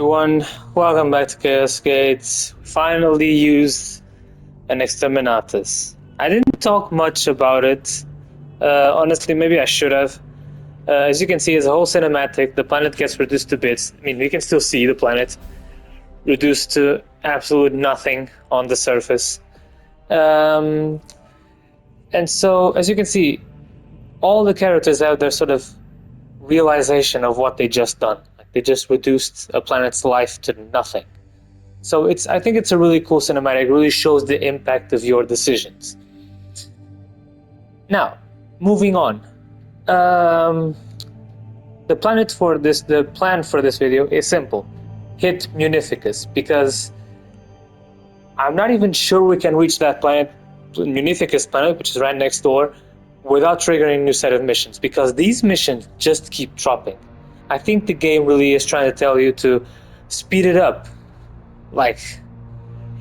Everyone, welcome back to Chaos Gates. We finally used an Exterminatus. I didn't talk much about it. Honestly, maybe I should have. As you can see, it's a whole cinematic. The planet gets reduced to bits. I mean, we can still see the planet reduced to absolute nothing on the surface. And so, as you can see, all the characters have their sort of realization of what they just done. Like they just reduced a planet's life to nothing. So I think it's a really cool cinematic. It really shows the impact of your decisions. Now, moving on. The plan for this video is simple: hit Munificus, because I'm not even sure we can reach that planet, Munificus planet, which is right next door, without triggering a new set of missions, because these missions just keep dropping. I think the game really is trying to tell you to speed it up. Like,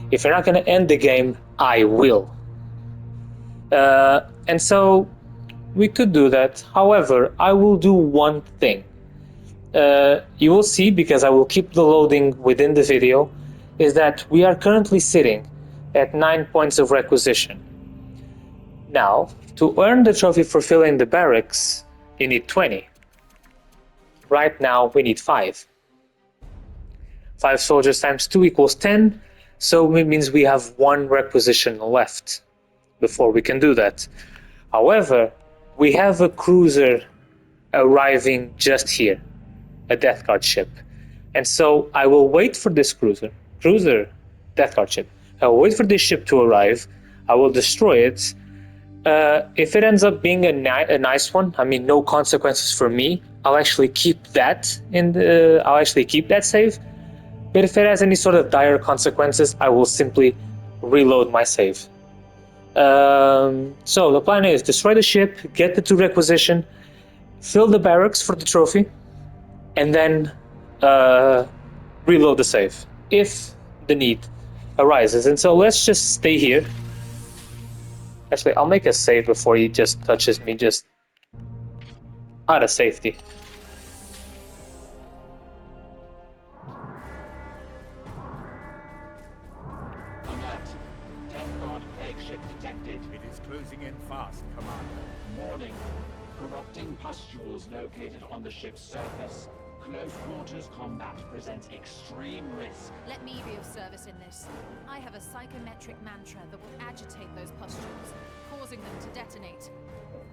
if you're not going to end the game, I will. And so we could do that. However, I will do one thing. You will see, because I will keep the loading within the video, is that we are currently sitting at 9 points of requisition. Now, to earn the trophy for filling the barracks, you need 20. Right now, we need 5. 5 soldiers times 2 equals 10, so it means we have 1 requisition left before we can do that. However, we have a cruiser arriving just here, a Death Guard ship. And so I will wait for this cruiser, Death Guard ship. I will wait for this ship to arrive. I will destroy it. If it ends up being a nice one, I mean, no consequences for me, I'll actually keep that save. But if it has any sort of dire consequences, I will simply reload my save. So the plan is destroy the ship, get the 2 requisition, fill the barracks for the trophy, and then reload the save if the need arises. And so let's just stay here. Actually, I'll make a save before he just touches me, just out of safety. Alert! Death Guard flagship detected. It is closing in fast, Commander. Warning. Corrupting pustules located on the ship's surface. Close quarters combat presents extreme risk. Let me be of service in this. I have a psychometric mantra that will agitate those pustules, causing them to detonate.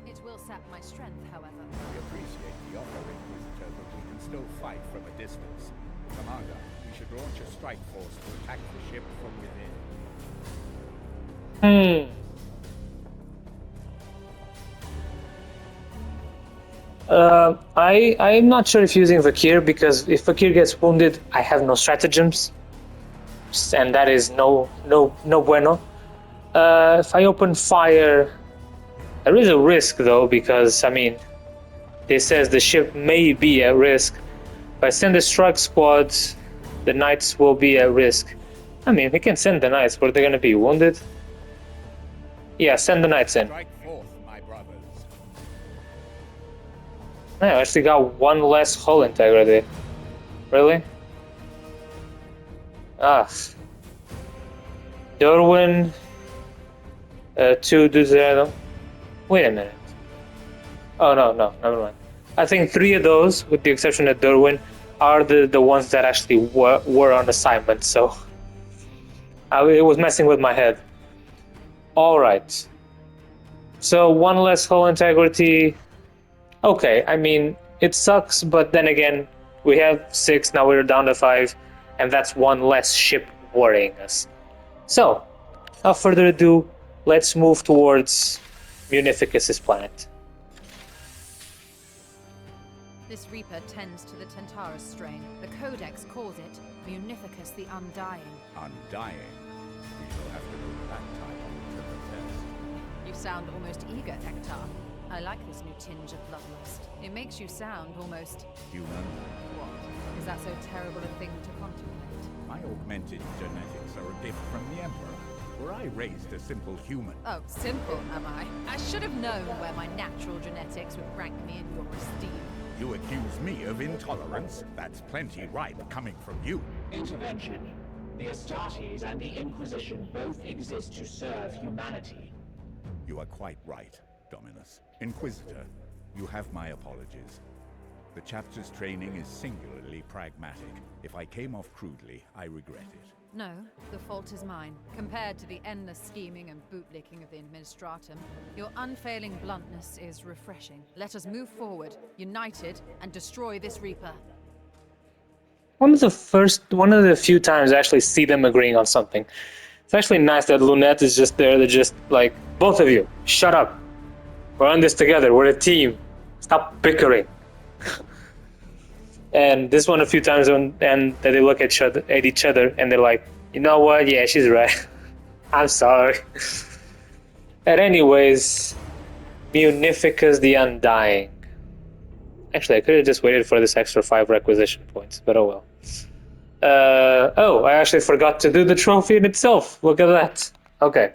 It will sap my strength, however. We appreciate the offer, Inquisitor, but we can still fight from a distance. Commander, we should launch a strike force to attack the ship from within. I'm not sure if using Vakir, because if Vakir gets wounded, I have no stratagems, and that is no bueno. If I open fire, there is a risk though, because I mean, it says the ship may be at risk. If I send a strike squad, the knights will be at risk. I mean, we can send the knights, but they're gonna be wounded. Yeah, send the knights in. Strike forth, my brothers. I actually got 1 less hull integrity. Really? Ah. Derwin. 2 dudes there. Wait a minute. Oh, no, never mind. I think 3 of those, with the exception of Derwin, are the ones that actually were on assignment, so it was messing with my head. Alright. So 1 less hull integrity. Okay, I mean, it sucks, but then again, we have 6, now we're down to 5, and that's 1 less ship worrying us. So, without further ado, let's move towards Munificus' planet. This Reaper tends to the Tentaris strain. The Codex calls it Munificus the Undying. Undying. We shall have to go back time to the test. You sound almost eager, Hector. I like this new tinge of bloodlust. It makes you sound almost... Human. What? Is that so terrible a thing to contemplate? My augmented genetics are a gift from the Emperor. Were I raised a simple human? Oh, simple, am I? I should have known where my natural genetics would rank me in your esteem. You accuse me of intolerance? That's plenty ripe coming from you. Intervention. The Astartes and the Inquisition both exist to serve humanity. You are quite right, Dominus. Inquisitor, you have my apologies. The chapter's training is singularly pragmatic. If I came off crudely, I regret it. No, the fault is mine. Compared to the endless scheming and bootlicking of the Administratum, your unfailing bluntness is refreshing. Let us move forward, united, and destroy this Reaper. One of the few times I actually see them agreeing on something. It's actually nice that Lunette is just there to just like, both of you, shut up. We're on this together, we're a team. Stop bickering. And this one a few times and that they look at each other and they're like, you know what, yeah, she's right. I'm sorry. But anyways, Munificus the Undying. Actually, I could have just waited for this extra 5 requisition points, but oh well. Oh, I actually forgot to do the trophy in itself. Look at that. Okay.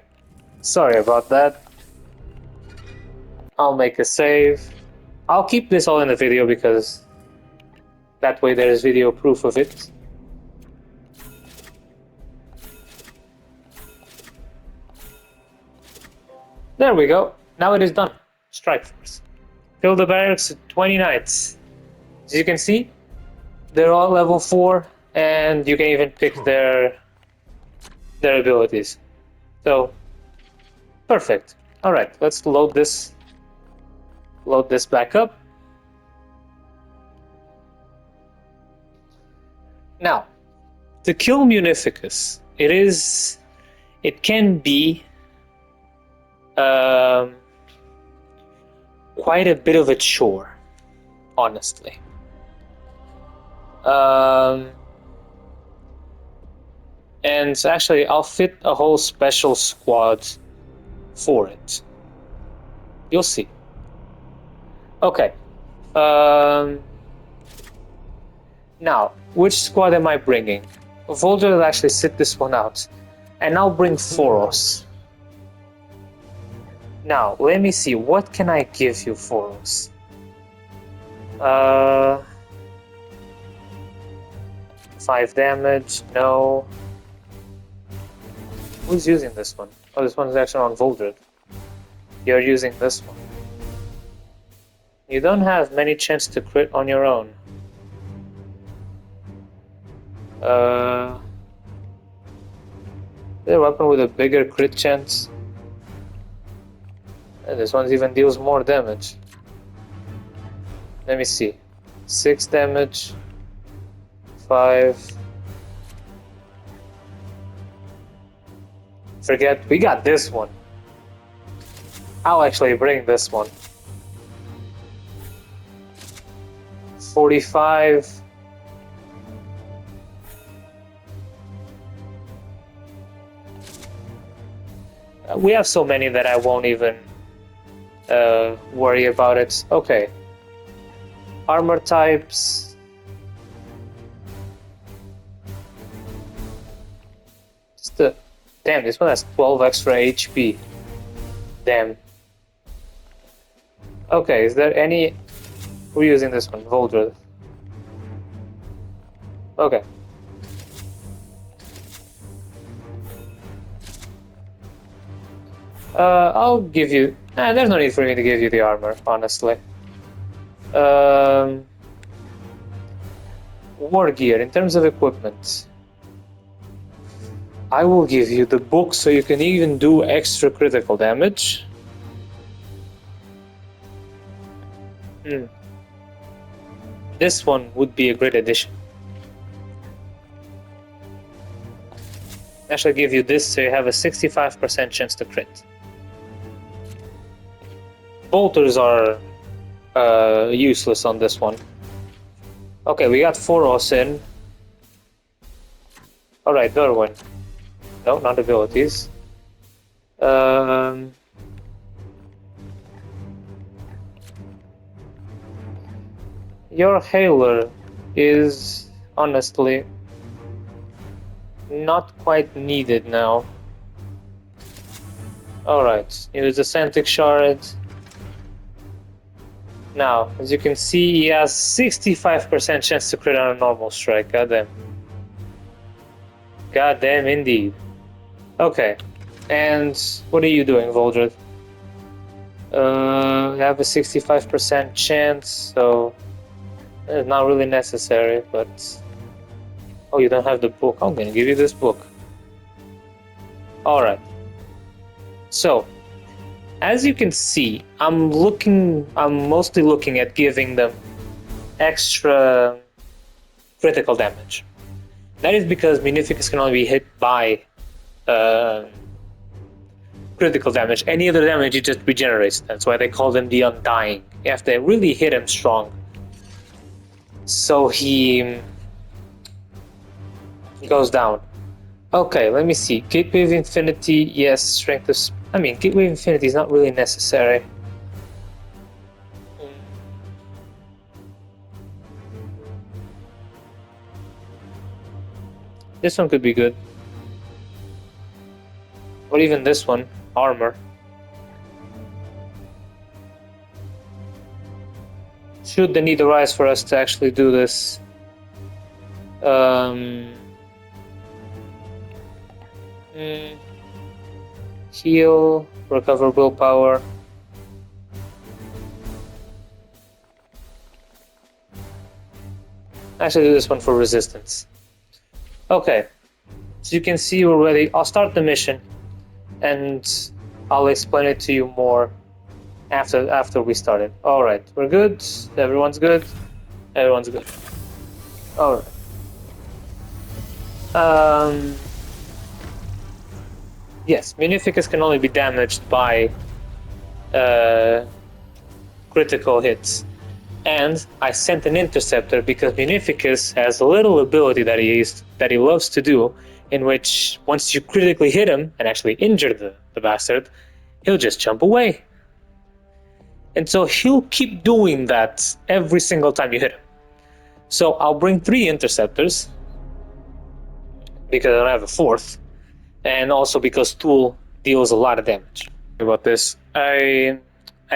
Sorry about that. I'll make a save. I'll keep this all in the video because that way there is video proof of it. There we go. Now it is done. Strike Force. Fill the barracks with 20 knights. As you can see, they're all level 4, and you can even pick their abilities. So, perfect. Alright, let's load this back up. Now, to kill Munificus, it can be quite a bit of a chore, honestly. And actually, I'll fit a whole special squad for it. You'll see. Okay. Now, which squad am I bringing? Volder will actually sit this one out. And I'll bring Foros. Now, let me see. What can I give you, Foros? 5 damage. No. Who's using this one? Oh, this one's actually on Voldred. You're using this one. You don't have many chances to crit on your own. Is there a weapon with a bigger crit chance? And this one even deals more damage. Let me see. 6 damage. 5. Forget, we got this one. I'll actually bring this one. 45. We have so many that I won't even worry about it. Okay. Armor types. Damn, this one has 12 extra HP. Damn. Okay, is there any... We're using this one, Voldred. Okay. I'll give you... there's no need for me to give you the armor, honestly. War gear, in terms of equipment. I will give you the book so you can even do extra critical damage. This one would be a great addition. I shall give you this so you have a 65% chance to crit. Bolters are useless on this one. Okay, we got Foros in. Alright, Derwin. No, not abilities. Your Hailer is honestly not quite needed now. Alright, use the Santic Shard. Now, as you can see, he has 65% chance to crit on a normal strike. Goddamn. Goddamn indeed. Okay. And what are you doing, Voldred? You have a 65% chance, so it's not really necessary, but... Oh, you don't have the book. I'm gonna give you this book. Alright. So, as you can see, I'm mostly looking at giving them extra critical damage. That is because Munificus can only be hit by critical damage. Any other damage, it just regenerates. That's why they call them the Undying. You have to really hit him strong. So he goes down. Okay, let me see. Gateway of Infinity, yes. Strength of... I mean, Gateway of Infinity is not really necessary. This one could be good. Or even this one. Armor. Should the need arise for us to actually do this? Heal, recover willpower. Actually do this one for resistance. Okay, so you can see we're ready. I'll start the mission and I'll explain it to you more after we start it. Alright, we're good. Everyone's good. Everyone's good. Alright. Yes, Munificus can only be damaged by critical hits. And I sent an interceptor because Munificus has a little ability that he loves to do, in which once you critically hit him and actually injure the bastard, he'll just jump away. And so he'll keep doing that every single time you hit him. So I'll bring 3 interceptors, because I don't have a 4th, and also because Tool deals a lot of damage. About this, I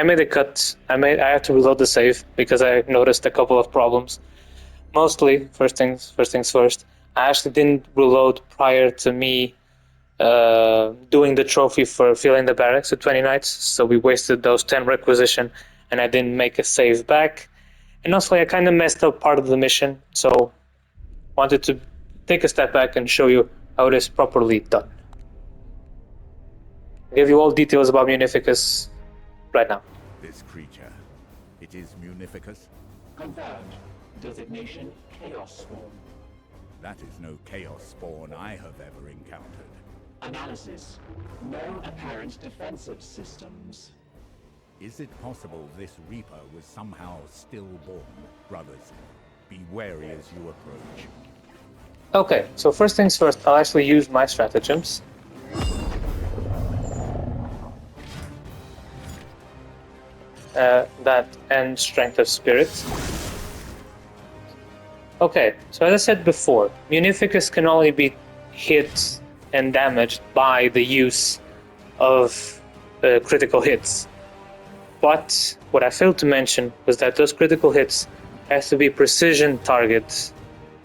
made a cut. I have to reload the save because I noticed a couple of problems. Mostly, first things first. I actually didn't reload prior to me doing the trophy for filling the barracks with 20 knights, so we wasted those 10 requisition, and I didn't make a save back. And also, I kind of messed up part of the mission, so wanted to take a step back and show you how it is properly done. I'll give you all details about Munificus right now. This creature, it is Munificus? Confirmed. Designation Chaos Spawn. That is no Chaos Spawn I have ever encountered. Analysis. No apparent defensive systems. Is it possible this Reaper was somehow stillborn? Brothers, be wary as you approach. Okay, so first things first, I'll actually use my stratagems. That and Strength of Spirit. Okay, so as I said before, Munificus can only be hit and damaged by the use of critical hits. But what I failed to mention was that those critical hits have to be precision targets,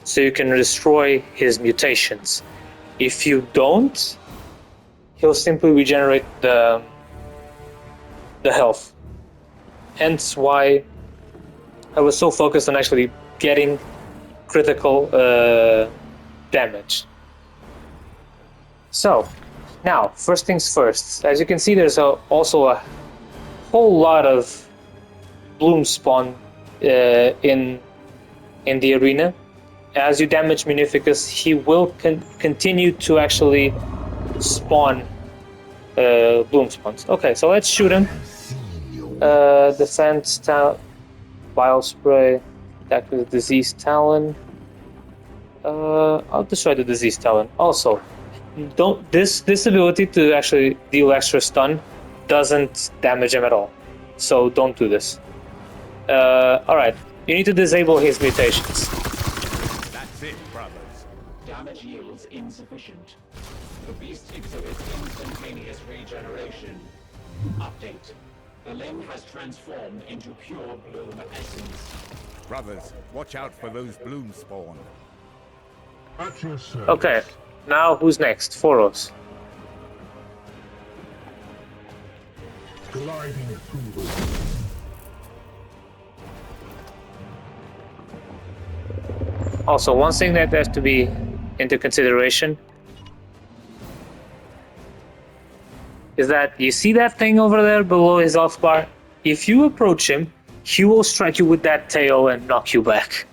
so you can destroy his mutations. If you don't, he'll simply regenerate the health. Hence why I was so focused on actually getting critical damage. So, now, first things first. As you can see, there's also a whole lot of bloom spawn in the arena. As you damage Munificus, he will continue to actually spawn bloom spawns. Okay, so let's shoot him. Defense, Bile Spray, attack with the Disease Talon. I'll destroy the Disease Talon. Also, this ability to actually deal extra stun doesn't damage him at all. So don't do this. Alright, you need to disable his mutations. That's it, brothers. Damage yields insufficient. The beast exhibits instantaneous regeneration. Update. The limb has transformed into pure bloom essence. Brothers, watch out for those bloom spawn. At your service. Okay, now who's next? Foros. Gliding through the Also, one thing that has to be into consideration is that you see that thing over there below his health bar? If you approach him, he will strike you with that tail and knock you back.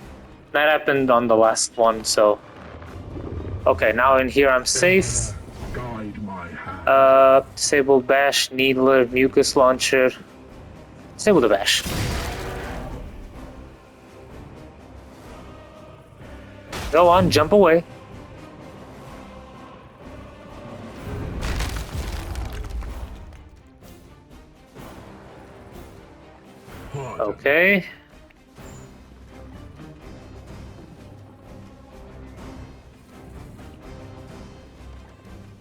That happened on the last one, so... Okay, now in here I'm safe. guide my hand. Disable bash, needler, mucus launcher. Disable the bash. Go on, jump away. Pardon. Okay.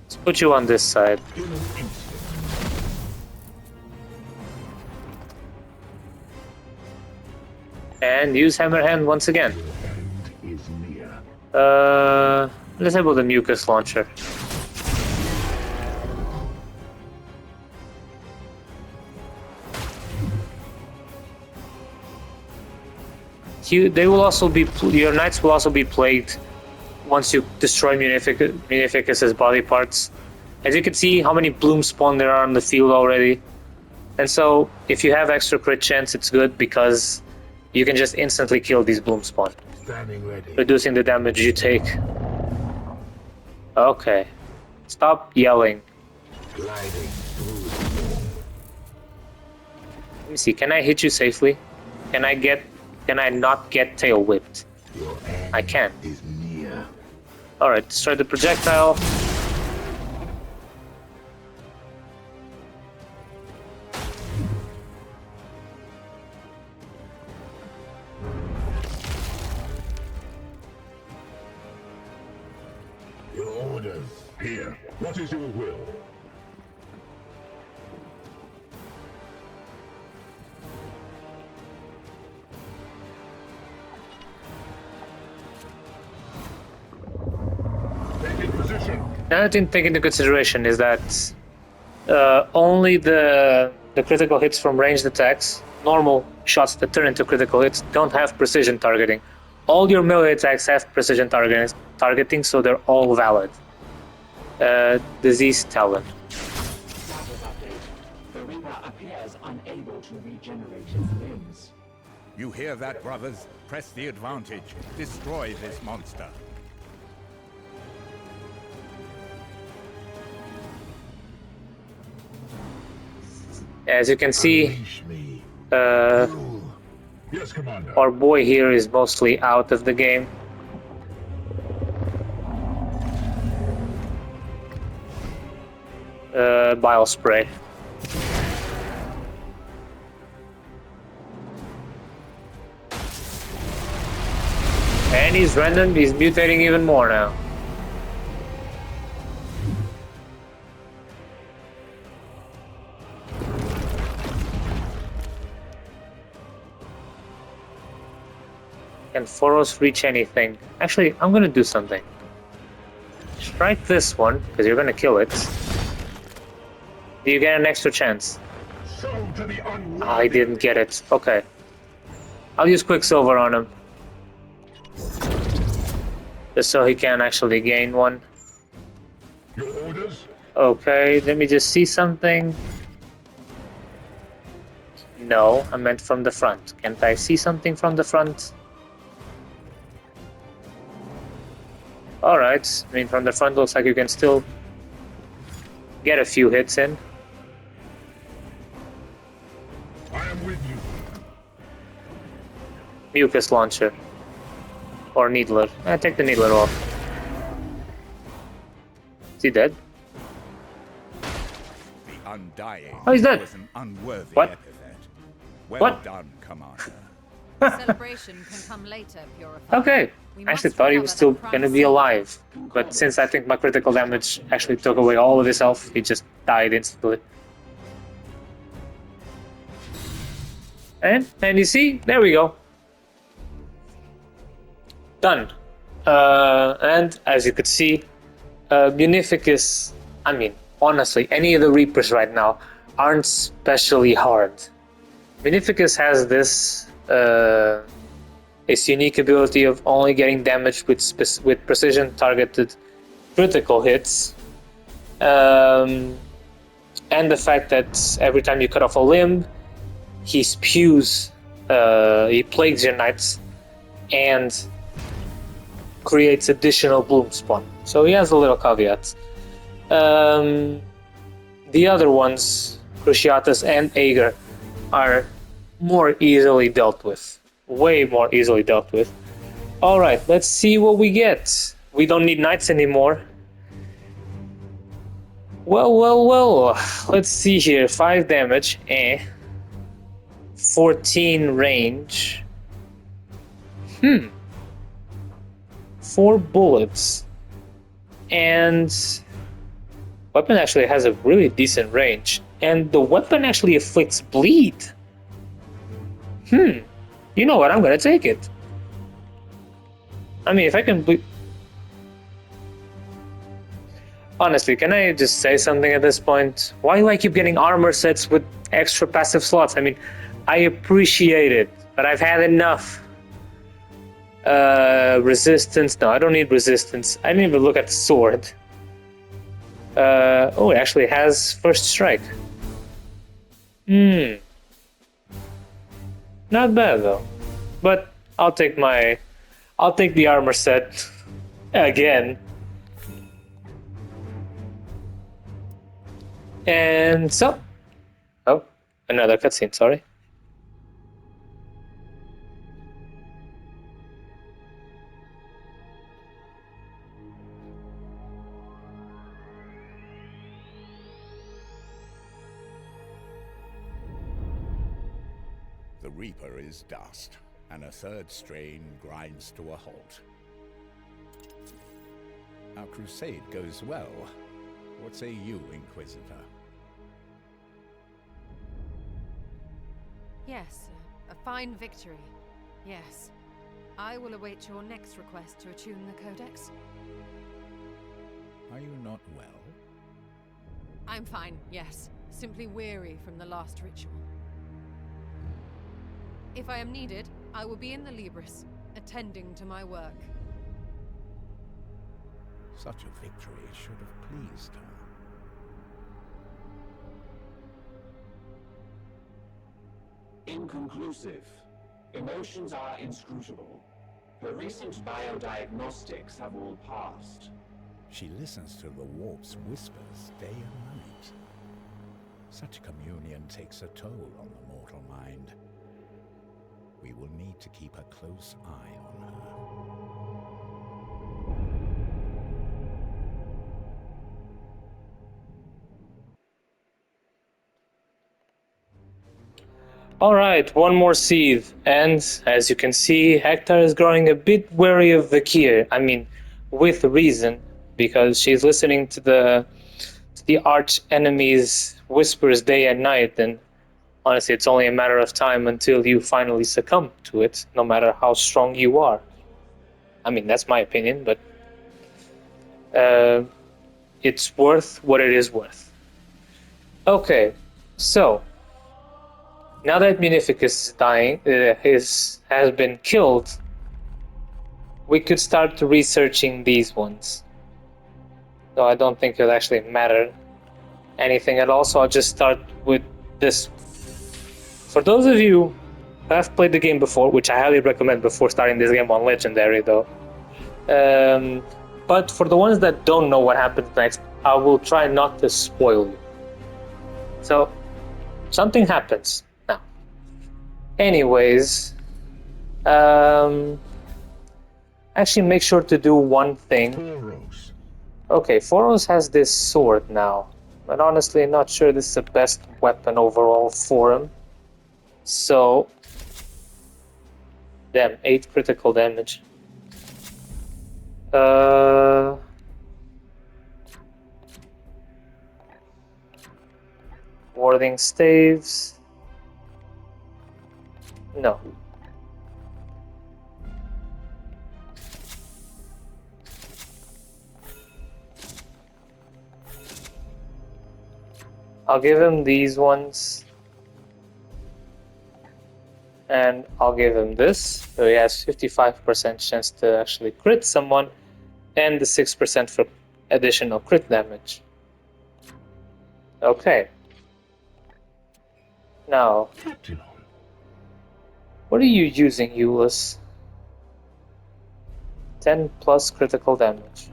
Let's put you on this side. In an instant. And use hammer hand once again. End is near. Disable the mucus launcher. They will also be, your knights will also be plagued once you destroy Munificus's body parts. As you can see how many bloom spawn there are on the field already. And so if you have extra crit chance, it's good because you can just instantly kill these bloom spawn, Standing ready. reducing the damage you take. Okay. Stop yelling. Gliding through the storm. Let me see, can I hit you safely? Can I not get tail whipped? Your end I can. is near. Alright, destroy the projectile. Your orders. Here. What is your will? Taking position. Another thing to take into consideration is that only the critical hits from ranged attacks, normal shots that turn into critical hits, don't have precision targeting. All your melee attacks have precision targeting, so they're all valid. Disease Talon. Status update. The Reaper appears unable to regenerate his limbs. You hear that, brothers? Press the advantage. Destroy this monster. As you can see, Unleash me. uh, Yes, Commander. our boy here is mostly out of the game. Bile spray. And he's random, he's mutating even more now. Can Foros reach anything? Actually, I'm gonna do something. Strike this one, because you're gonna kill it. Do you get an extra chance? Show to the unworthy. I didn't get it. Okay. I'll use Quicksilver on him. Just so he can actually gain one. Your orders. Okay, let me just see something. No, I meant from the front. Can't I see something from the front? Alright, I mean from the front looks like you can still get a few hits in. I am with you. Mucus launcher. Or needler. Take the needler off. Is he dead? The Undying Oh, he's dead. was an unworthy What? epithet. Well What? done, Commander. Celebration can come later, Purifier. Okay. We I actually must thought he was still recover the gonna be prime alive. But since I think my critical damage actually took away all of his health, he just died instantly. And you see, there we go. Done. And as you could see, Munificus, I mean, honestly, any of the Reapers right now aren't especially hard. Munificus has this unique ability of only getting damage with precision targeted critical hits. And the fact that every time you cut off a limb, he spews, he plagues your knights, and creates additional bloom spawn. So he has a little caveat. The other ones, Cruciatus and Aegir, are more easily dealt with. Way more easily dealt with. Alright, let's see what we get. We don't need knights anymore. Well. Let's see here. 5 damage. 14 range. 4 bullets. And weapon actually has a really decent range. And the weapon actually afflicts bleed. You know what? I'm gonna take it. I mean, if I can bleed... Honestly, can I just say something at this point? Why do I keep getting armor sets with extra passive slots? I mean, I appreciate it, but I've had enough. Resistance. No, I don't need resistance. I didn't even look at the sword. Oh, it actually has first strike. Not bad though. But I'll take the armor set again. And so, oh, another cutscene, sorry. The Reaper is dust, and a third strain grinds to a halt. Our crusade goes well. What say you, Inquisitor? Yes, a fine victory. Yes. I will await your next request to attune the Codex. Are you not well? I'm fine, yes. Simply weary from the last ritual. If I am needed, I will be in the Libris, attending to my work. Such a victory should have pleased her. Inconclusive. Emotions are inscrutable. Her recent biodiagnostics have all passed. She listens to the warp's whispers day and night. Such communion takes a toll on the mortal mind. We will need to keep a close eye on her. Alright, one more seed, and as you can see, Hector is growing a bit wary of Vakir. I mean, with reason, because she's listening to the arch enemy's whispers day and night, and honestly, it's only a matter of time until you finally succumb to it, no matter how strong you are. I mean, that's my opinion, but it's worth what it is worth. Okay, so now that Munificus is dying, has been killed, we could start researching these ones. Though I don't think it'll actually matter anything at all, so I'll just start with this. For those of you who have played the game before, which I highly recommend before starting this game on Legendary though, but for the ones that don't know what happens next, I will try not to spoil you. So, something happens. Anyways, actually make sure to do one thing. Toros. Okay, Foros has this sword now, but honestly not sure this is the best weapon overall for him. So, damn, 8 critical damage. Warding staves. No. I'll give him these ones. And I'll give him this. So he has 55% chance to actually crit someone. And the 6% for additional crit damage. Okay. Now, Captain. what are you using, Euless? 10 plus critical damage.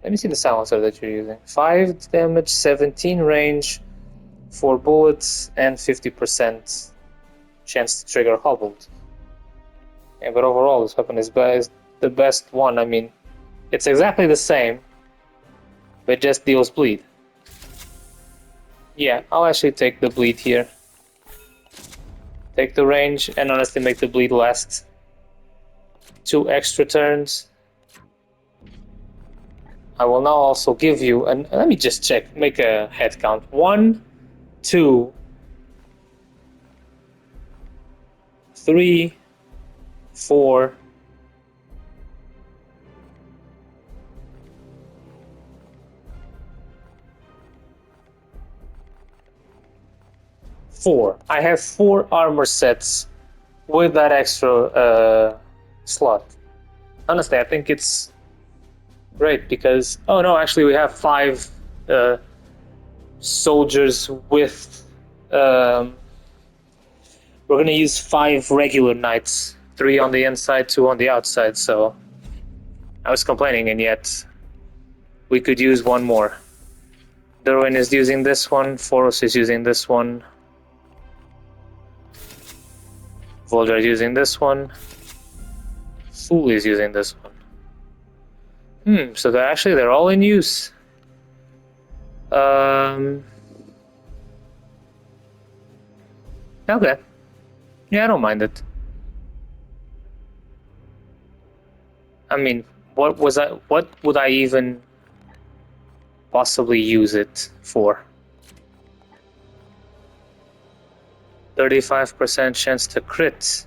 Let me see the silencer that you're using. 5 damage, 17 range, 4 bullets, and 50% chance to trigger hobbled. Yeah, but overall, this weapon is the best one. I mean, it's exactly the same, but just deals bleed. Yeah, I'll actually take the bleed here. Take the range and honestly make the bleed last 2 extra turns. I will now also give you, and let me just check, make a head count. 1, 2, 3, 4, 4. I have 4 armor sets with that extra slot. Honestly, I think it's great because... Oh no, actually we have 5 soldiers with... we're gonna use 5 regular knights. 3 on the inside, 2 on the outside, so... I was complaining, and yet we could use 1 more. Derwin is using this one, Foros is using this one. Volder is using this one. Fool is using this one. So they're all in use. Okay. Yeah, I don't mind it. I mean, what would I even possibly use it for? 35% chance to crit.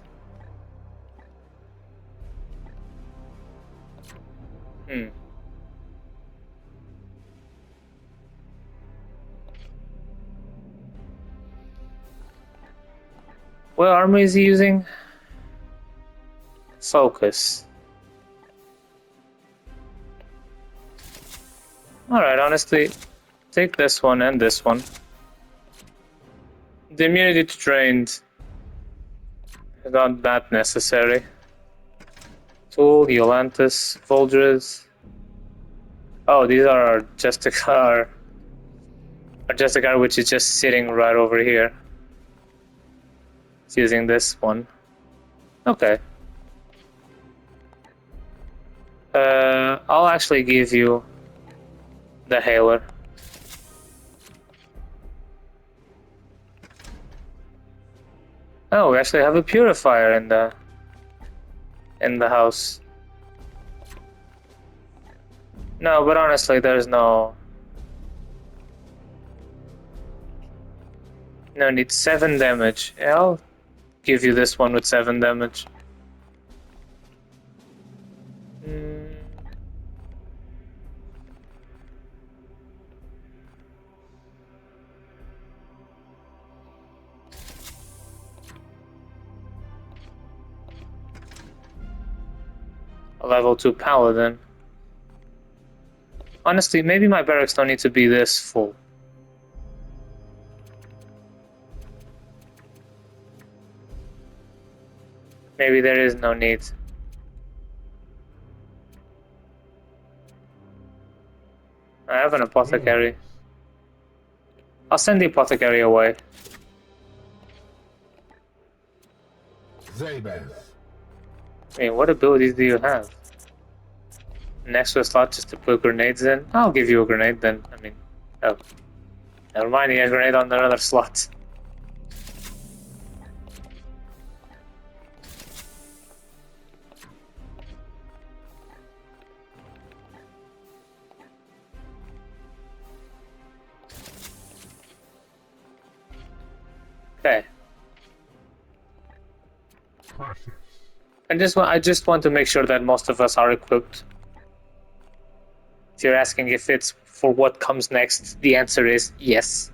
What armor is he using? Focus. Alright, honestly, take this one and this one. The immunity to trained is not that necessary. Tool, Iolantis, Voldres. Oh, these are our Justicar. Our Justicar, which is just sitting right over here. It's using this one. Okay. I'll actually give you the Hailer. Oh, we actually have a purifier in the house. No, but honestly, there's no need. 7 damage. Yeah, I'll give you this one with 7 damage. A level 2 paladin. Honestly, maybe my barracks don't need to be this full. Maybe there is no need. I have an apothecary. I'll send the apothecary away. Zabeth. I mean, what abilities do you have? An extra slot just to put grenades in? I'll give you a grenade then. I mean, oh. Never mind, you have a grenade on another slot. Okay. And I just want to make sure that most of us are equipped. If you're asking if it's for what comes next, the answer is yes.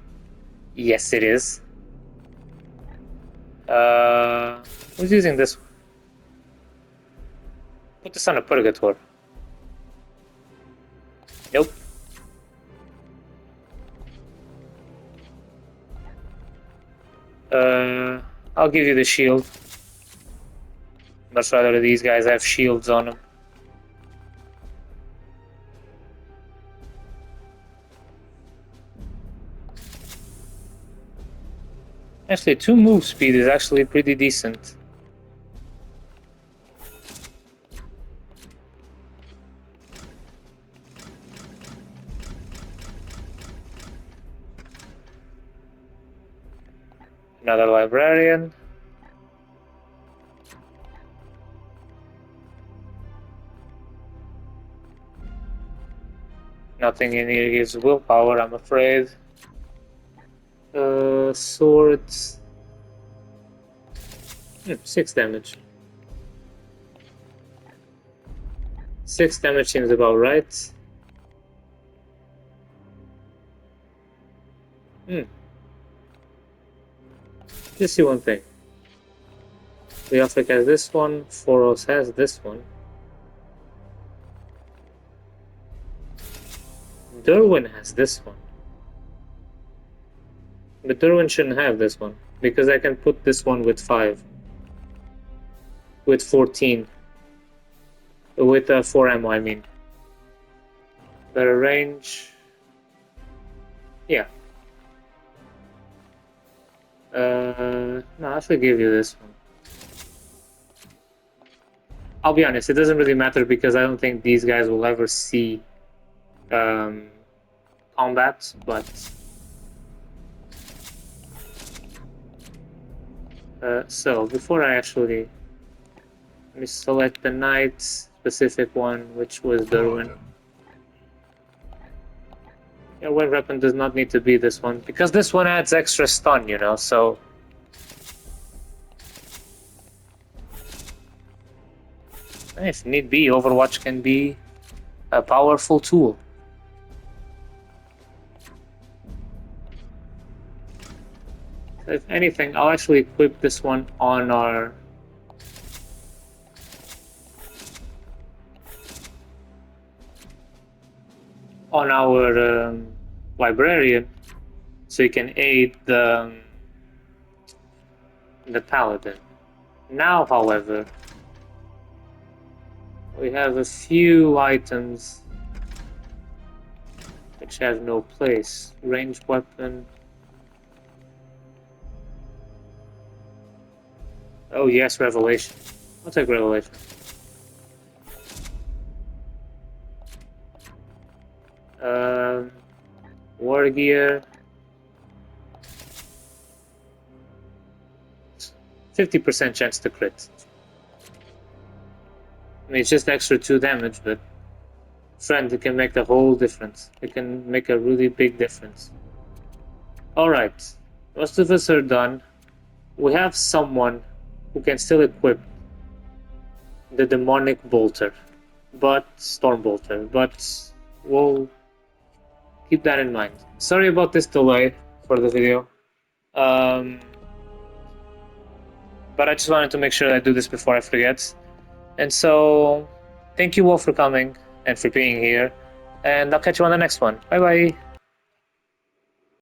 Yes, it is. Who's using this? Put this on a Purgator. Nope. I'll give you the shield. Much rather these guys have shields on them. Actually, 2 move speed is actually pretty decent. Another librarian. Nothing in here gives willpower, I'm afraid. Swords. 6 damage. 6 damage seems about right. Just see one thing. Leofric has this one, Foros has this one. Derwin has this one. But Derwin shouldn't have this one, because I can put this one with 5. With 14. With 4 ammo, I mean. Better range. Yeah. No, I should give you this one. I'll be honest, it doesn't really matter because I don't think these guys will ever see combat, but so before I actually let me select the knight specific one, which was Derwin. Your wind weapon does not need to be this one because this one adds extra stun, you know, so if need be, Overwatch can be a powerful tool. If anything, I'll actually equip this one on our librarian, so you can aid the paladin. Now, however, we have a few items which have no place. Ranged weapon. Oh yes, Revelation. I'll take Revelation. War gear. 50% chance to crit. I mean, it's just extra 2 damage, but friend, it can make the whole difference. It can make a really big difference. Alright, most of us are done. We have someone who can still equip the demonic bolter, storm bolter, but we'll keep that in mind. Sorry about this delay for the video, but I just wanted to make sure I do this before I forget. And so, thank you all for coming and for being here, and I'll catch you on the next one. Bye bye!